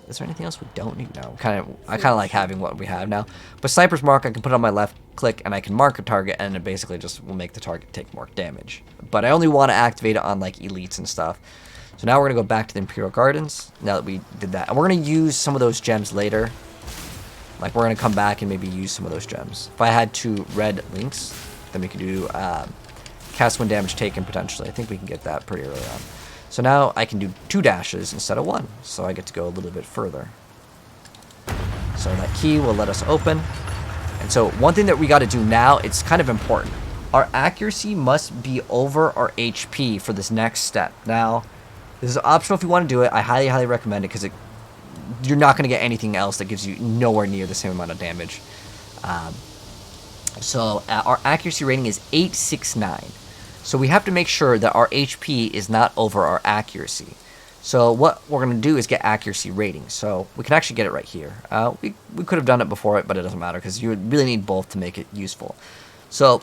Is there anything else we don't need? No, I kind of like having what we have now. But Sniper's Mark, I can put on my left click, and I can mark a target, and it basically just will make the target take more damage. But I only want to activate it on like elites and stuff. So now we're gonna go back to the Imperial Gardens. Now that we did that, and we're gonna use some of those gems later. Like we're gonna come back and maybe use some of those gems. If I had 2 red links, then we could do cast when damage taken potentially. I think we can get that pretty early on. So now I can do 2 dashes instead of 1. So I get to go a little bit further. So that key will let us open. And so one thing that we got to do now, it's kind of important. our accuracy must be over our HP for this next step. Now, this is optional if you want to do it. I highly, highly recommend it because you're not going to get anything else that gives you nowhere near the same amount of damage. So our accuracy rating is 869. So we have to make sure that our HP is not over our accuracy. So what we're going to do is get accuracy rating. So we can actually get it right here. We could have done it before it, but it doesn't matter because you would really need both to make it useful. So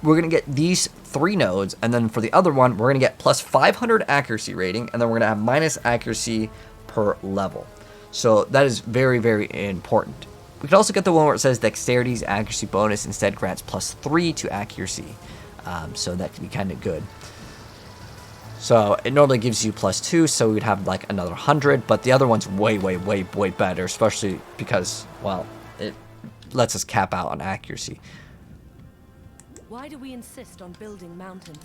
we're going to get these 3 nodes, and then for the other one, we're going to get plus 500 accuracy rating, and then we're going to have minus accuracy per level. So that is very, very important. We can also get the one where it says Dexterity's accuracy bonus instead grants plus 3 to accuracy. So that can be kind of good. So it normally gives you plus 2, so we'd have like another 100, but the other one's way, way, way, way better, especially because, well, it lets us cap out on accuracy. Why do we insist on building mountains?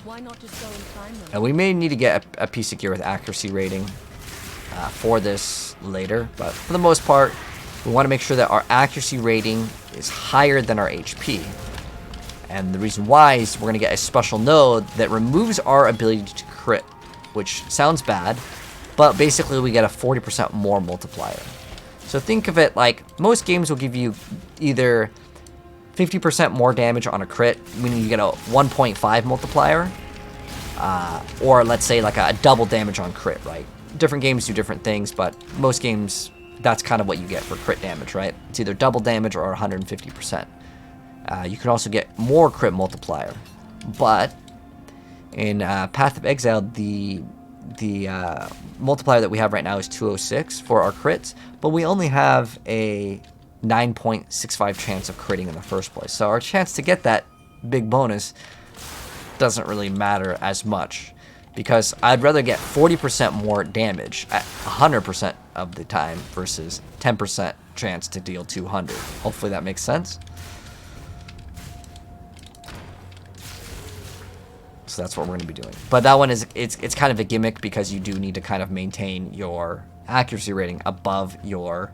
Why not just go and climb them? And we may need to get a piece of gear with accuracy rating for this later, but for the most part, we want to make sure that our accuracy rating is higher than our HP. And the reason why is we're going to get a special node that removes our ability to crit, which sounds bad, but basically we get a 40% more multiplier. So think of it like most games will give you either 50% more damage on a crit, meaning you get a 1.5 multiplier, or let's say like a double damage on crit, right? Different games do different things, but most games, that's kind of what you get for crit damage, right? It's either double damage or 150%. You can also get more crit multiplier, but in Path of Exile, the multiplier that we have right now is 206 for our crits, but we only have a 9.65 chance of critting in the first place. So our chance to get that big bonus doesn't really matter as much, because I'd rather get 40% more damage at 100% of the time versus 10% chance to deal 200. Hopefully that makes sense. So that's what we're going to be doing. But that one is, it's kind of a gimmick because you do need to kind of maintain your accuracy rating above your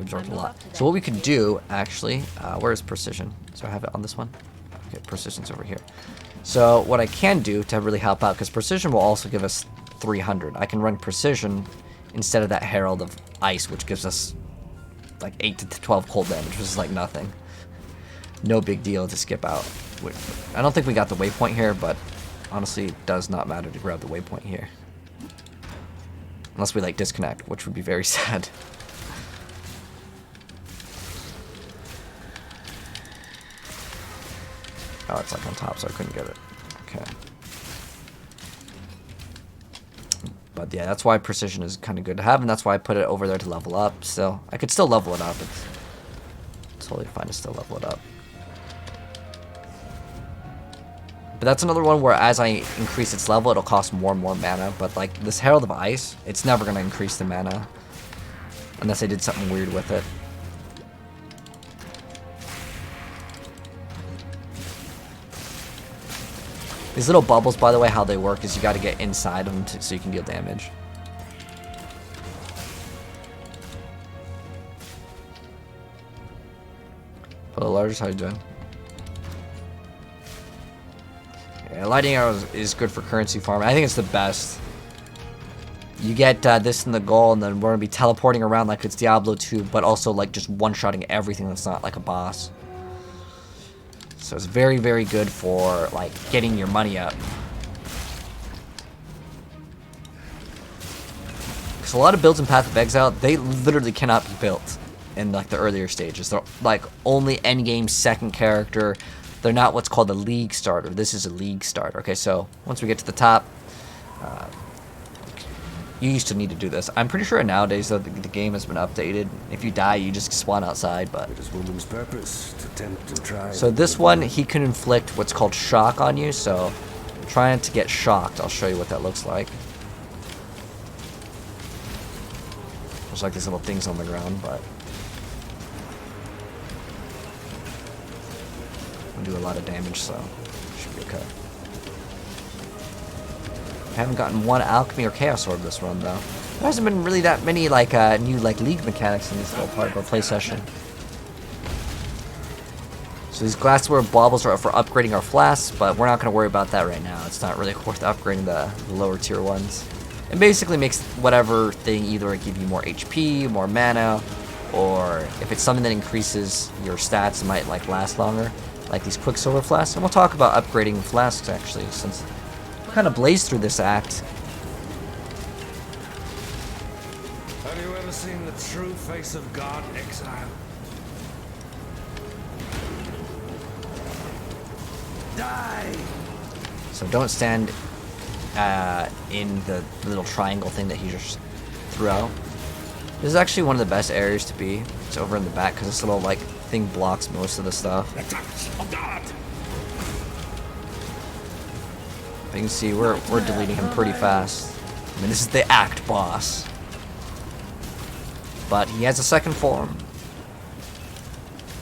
absorbed a lot. So what we could do actually, where is precision? So I have it on this one. Okay, precision's over here. So what I can do to really help out, because precision will also give us 300. I can run precision instead of that Herald of Ice, which gives us like 8 to 12 cold damage, which is like nothing. No big deal to skip out. I don't think we got the waypoint here, but honestly, it does not matter to grab the waypoint here. Unless we like disconnect, which would be very sad. Oh, it's like on top, so I couldn't get it. Okay. But yeah, that's why precision is kind of good to have, and that's why I put it over there to level up. Still, I could still level it up. It's totally fine to still level it up. But that's another one where as I increase its level, it'll cost more and more mana. But like this Herald of Ice, it's never going to increase the mana. Unless I did something weird with it. These little bubbles, by the way, how they work is you got to get inside of them so you can deal damage. Hello, Lars, how you doing? Yeah, Lightning Arrows is good for currency farm. I think it's the best. You get this in the goal, and then we're going to be teleporting around like it's Diablo 2, but also like just one-shotting everything that's not like a boss. So it's very, very good for like getting your money up. Because a lot of builds in Path of Exile, they literally cannot be built in like the earlier stages. They're like only endgame second character. They're not what's called a league starter. This is a league starter. Okay, so once we get to the top, you used to need to do this. I'm pretty sure nowadays though the game has been updated. If you die, you just spawn outside. But it is woman's purpose to tempt and try. So this one, he can inflict what's called shock on you. So trying to get shocked, I'll show you what that looks like. There's like these little things on the ground, but do a lot of damage, so should be okay. I haven't gotten one alchemy or chaos orb this run though. There hasn't been really that many like new like league mechanics in this little part of our play session. So these glassware baubles are for upgrading our flasks, but we're not going to worry about that right now. It's not really worth upgrading the lower tier ones. It basically makes whatever thing either give you more HP, more mana, or if it's something that increases your stats, it might like last longer, like these Quicksilver flasks. And we'll talk about upgrading flasks actually, since we kind of blazed through this act. Have you ever seen the true face of God, Exile? Die! So don't stand in the little triangle thing that he just threw out. This is actually one of the best areas to be. It's over in the back because this little like thing blocks most of the stuff. But you can see we're deleting him pretty fast. I mean, this is the act boss. But he has a second form.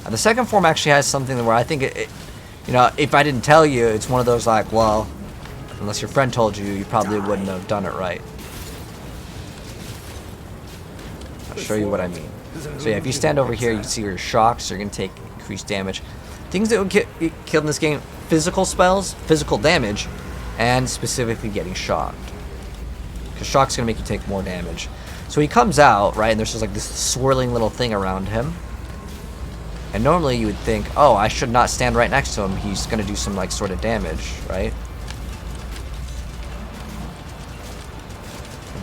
And the second form actually has something where I think you know, if I didn't tell you, it's one of those like, well, unless your friend told you, you probably wouldn't have done it right. I'll show you what I mean. So yeah, if you stand over here, you can see your shocks are going to take increased damage. Things that would get killed in this game, physical spells, physical damage, and specifically getting shocked. Because shock's going to make you take more damage. So he comes out, right, and there's just like this swirling little thing around him. And normally you would think, oh, I should not stand right next to him. He's going to do some like sort of damage, right?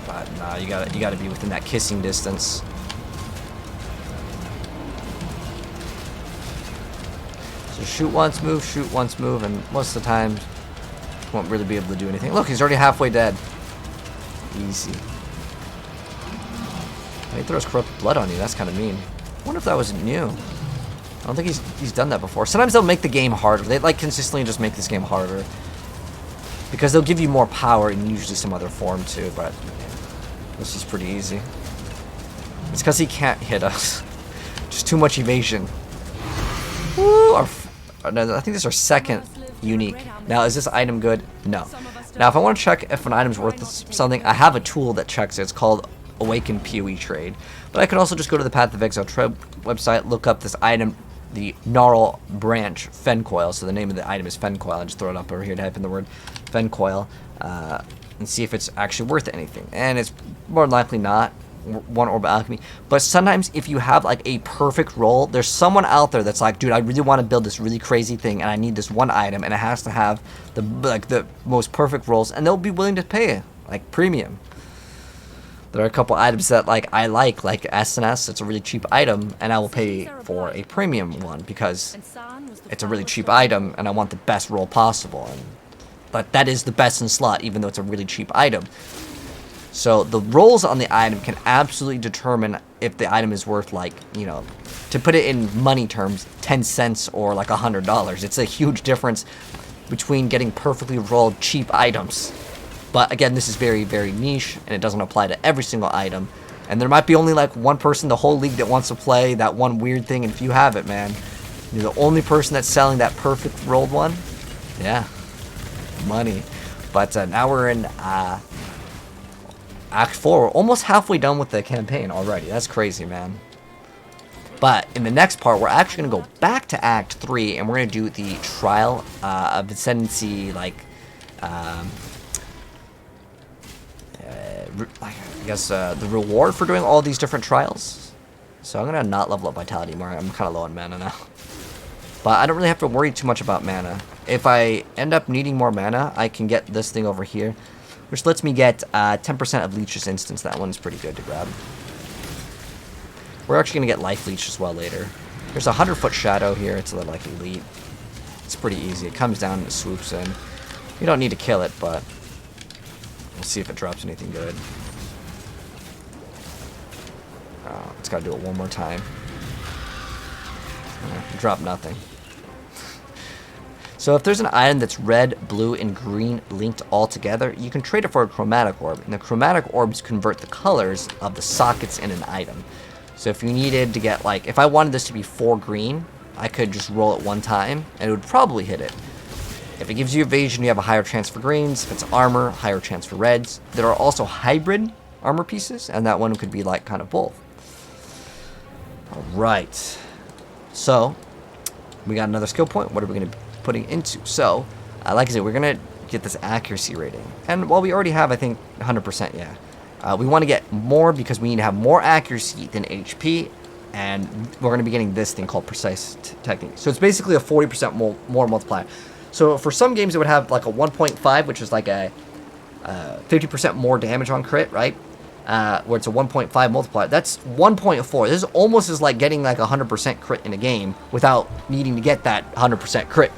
But nah, you gotta be within that kissing distance. So shoot once, move, and most of the time you won't really be able to do anything. Look, he's already halfway dead. Easy. He throws corrupt blood on you. That's kind of mean. I wonder if that was new. I don't think he's done that before. Sometimes they'll make the game harder. They like consistently just make this game harder because they'll give you more power in usually some other form too. But this is pretty easy. It's because he can't hit us. Just too much evasion. Woo! No, I think this is our second unique. Now, is this item good? No. Now, if I want to check if an item's worth something, I have a tool that checks it. It's called Awaken PoE Trade. But I could also just go to the Path of Exile website, look up this item, the Gnarl Branch Fencoil. So the name of the item is Fencoil. I just throw it up over here, type in the word Fencoil, and see if it's actually worth anything. And it's more than likely not. One orb alchemy. But sometimes if you have like a perfect roll, there's someone out there that's like, dude, I really want to build this really crazy thing and I need this one item and it has to have the most perfect rolls, and they'll be willing to pay like premium. There are a couple items that like I like S&S. It's a really cheap item and I will pay for a premium one because it's a really cheap item and I want the best roll possible. But that is the best in slot even though it's a really cheap item. So the rolls on the item can absolutely determine if the item is worth, like, you know, to put it in money terms, 10 cents or like $100. It's a huge difference between getting perfectly rolled cheap items. But again, this is very, very niche and it doesn't apply to every single item. And there might be only like one person in the whole league that wants to play that one weird thing. And if you have it, man, you're the only person that's selling that perfect rolled one. Yeah, money. But now we're in Act 4, we're almost halfway done with the campaign already. That's crazy, man. But in the next part, we're actually going to go back to Act 3, and we're going to do the Trial of Ascendancy, like, I guess, the reward for doing all these different trials. So I'm going to not level up Vitality more. I'm kind of low on mana now. But I don't really have to worry too much about mana. If I end up needing more mana, I can get this thing over here, which lets me get 10% of Leech's instance. That one's pretty good to grab. We're actually going to get Life Leech as well later. There's a 100-foot shadow here. It's a little like elite. It's pretty easy. It comes down and it swoops in. You don't need to kill it, but we'll see if it drops anything good. Oh, it's got to do it one more time. Drop nothing. So if there's an item that's red, blue, and green linked all together, you can trade it for a chromatic orb. And the chromatic orbs convert the colors of the sockets in an item. So if you needed to get, like, if I wanted this to be 4 green, I could just roll it one time, and it would probably hit it. If it gives you evasion, you have a higher chance for greens. If it's armor, higher chance for reds. There are also hybrid armor pieces, and that one could be, like, kind of both. Alright. So, we got another skill point. What are we going to be putting into? So, like I said, we're going to get this accuracy rating. And while we already have, I think, 100%, yeah. We want to get more because we need to have more accuracy than HP. And we're going to be getting this thing called Precise Technique. So it's basically a 40% more multiplier. So for some games, it would have like a 1.5, which is like a 50% more damage on crit, right? Where it's a 1.5 multiplier. That's 1.4. This is almost as like getting like 100% crit in a game without needing to get that 100% crit.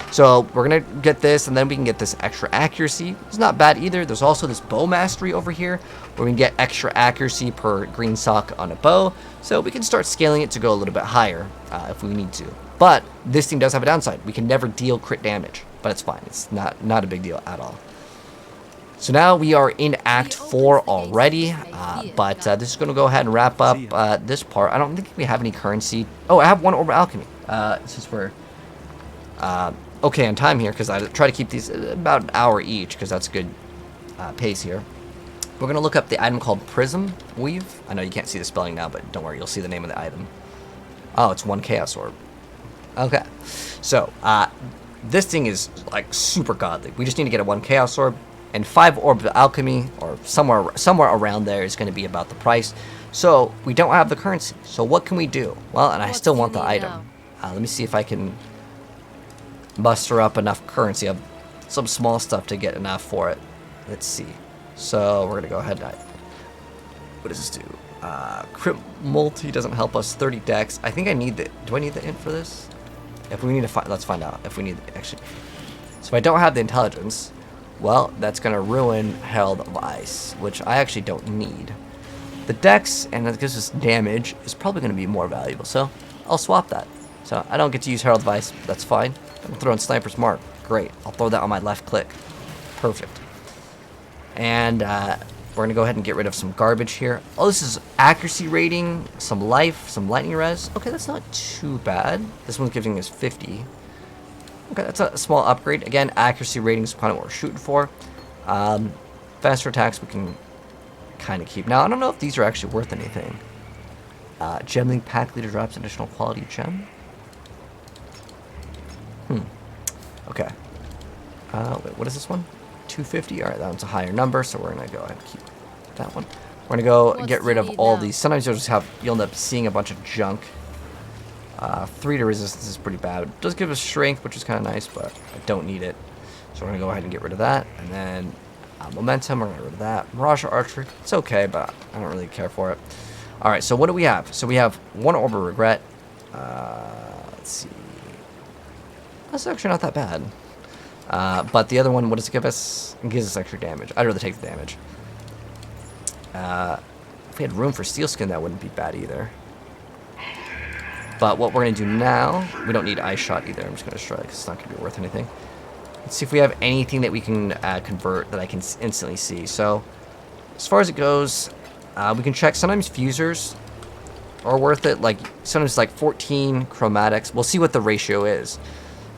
So we're going to get this, and then we can get this extra accuracy. It's not bad either. There's also this bow mastery over here, where we can get extra accuracy per green sock on a bow. So we can start scaling it to go a little bit higher if we need to. But this thing does have a downside. We can never deal crit damage, but it's fine. It's not a big deal at all. So now we are in Act 4 already, but this is going to go ahead and wrap up this part. I don't think we have any currency. Oh, I have one Orb of Alchemy, since we're okay on time here, because I try to keep these about an hour each, because that's good pace here. We're going to look up the item called Prism Weave. I know you can't see the spelling now, but don't worry, you'll see the name of the item. Oh, it's 1 Chaos Orb. Okay, so this thing is like super godly. We just need to get a 1 Chaos Orb, and 5 Orbs of Alchemy, or somewhere around there, is going to be about the price. So we don't have the currency. So what can we do? Well, and I still want the item. Let me see if I can muster up enough currency of some small stuff to get enough for it. Let's see. So we're gonna go ahead and what does this do? Crit multi doesn't help us. 30 dex. I think I need the. Do I need the int for this? If we need to find, let's find out if we need actually. So if I don't have the intelligence, well, that's gonna ruin Herald of Ice, which I actually don't need. The dex and it gives us damage is probably gonna be more valuable. So I'll swap that. So I don't get to use Herald of Ice. That's fine. I'm throwing Sniper's Mark. Great. I'll throw that on my left click. Perfect. And we're going to go ahead and get rid of some garbage here. Oh, this is accuracy rating, some life, some lightning res. Okay, that's not too bad. This one's giving us 50. Okay, that's a small upgrade. Again, accuracy rating is kind of what we're shooting for. Faster attacks we can kind of keep. Now, I don't know if these are actually worth anything. Gemling Pack Leader drops additional quality gem. Okay. Wait, what is this one? 250. All right, that one's a higher number, so we're gonna go ahead and keep that one. We're gonna go get rid of all these. Sometimes you'll end up seeing a bunch of junk. 3 to resistance is pretty bad. It does give us strength, which is kind of nice, but I don't need it. So we're gonna go ahead and get rid of that, and then momentum. We're gonna get rid of that. Mirage Archery. It's okay, but I don't really care for it. All right, so what do we have? So we have 1 Orb of Regret. Let's see. That's actually not that bad. But the other one, what does it give us? It gives us extra damage. I'd rather take the damage. If we had room for Steel Skin, that wouldn't be bad either. But what we're going to do now, we don't need Ice Shot either. I'm just going to destroy it because it's not going to be worth anything. Let's see if we have anything that we can convert that I can instantly see. So, as far as it goes, we can check. Sometimes Fusers are worth it. Like, sometimes like 14 Chromatics. We'll see what the ratio is.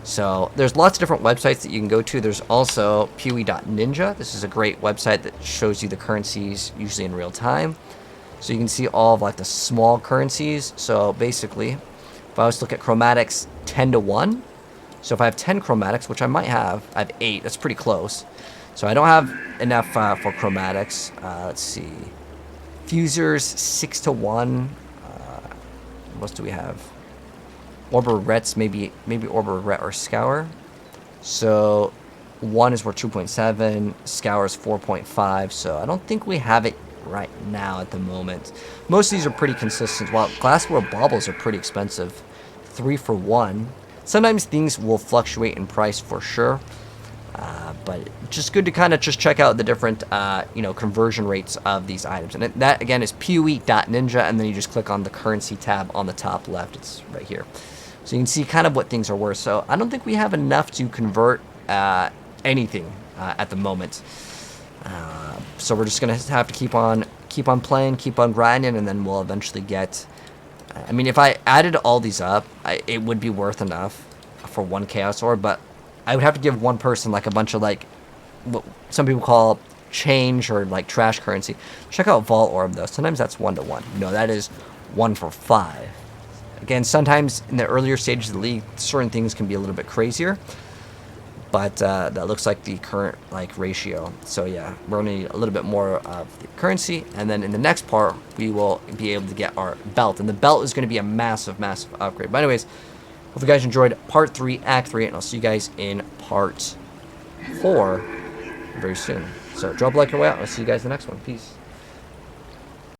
So there's lots of different websites that you can go to. There's also Piety.ninja. This is a great website that shows you the currencies usually in real time. So you can see all of like the small currencies. So basically, if I was to look at chromatics 10 to 1, so if I have 10 chromatics, which I might have, I have 8. That's pretty close. So I don't have enough for chromatics. Let's see. Fusers 6 to 1. What else do we have? Orb of Regrets, maybe Orb of Regret or Scour. So 1 is worth 2.7, Scour is 4.5, so I don't think we have it right now at the moment. Most of these are pretty consistent, while Glassware Baubles are pretty expensive. 3 for 1. Sometimes things will fluctuate in price for sure, but just good to kind of just check out the different conversion rates of these items. And that again is Piety.ninja, and then you just click on the currency tab on the top left. It's right here. So you can see kind of what things are worth. So I don't think we have enough to convert anything at the moment. So we're just gonna have to keep on playing, keep on grinding, and then we'll eventually get. I mean, if I added all these up, it would be worth enough for 1 Chaos Orb, but I would have to give one person like a bunch of like what some people call change or like trash currency. Check out Vault Orb though. Sometimes that's 1 to 1. No, that is 1 for 5. Again, sometimes in the earlier stages of the league, certain things can be a little bit crazier. But that looks like the current ratio. So yeah, we're gonna need a little bit more of the currency, and then in the next part we will be able to get our belt, and the belt is going to be a massive upgrade. But anyways, hope you guys enjoyed part 3, Act 3, and I'll see you guys in part 4 very soon. So drop a like your way out. I'll see you guys in the next one. Peace.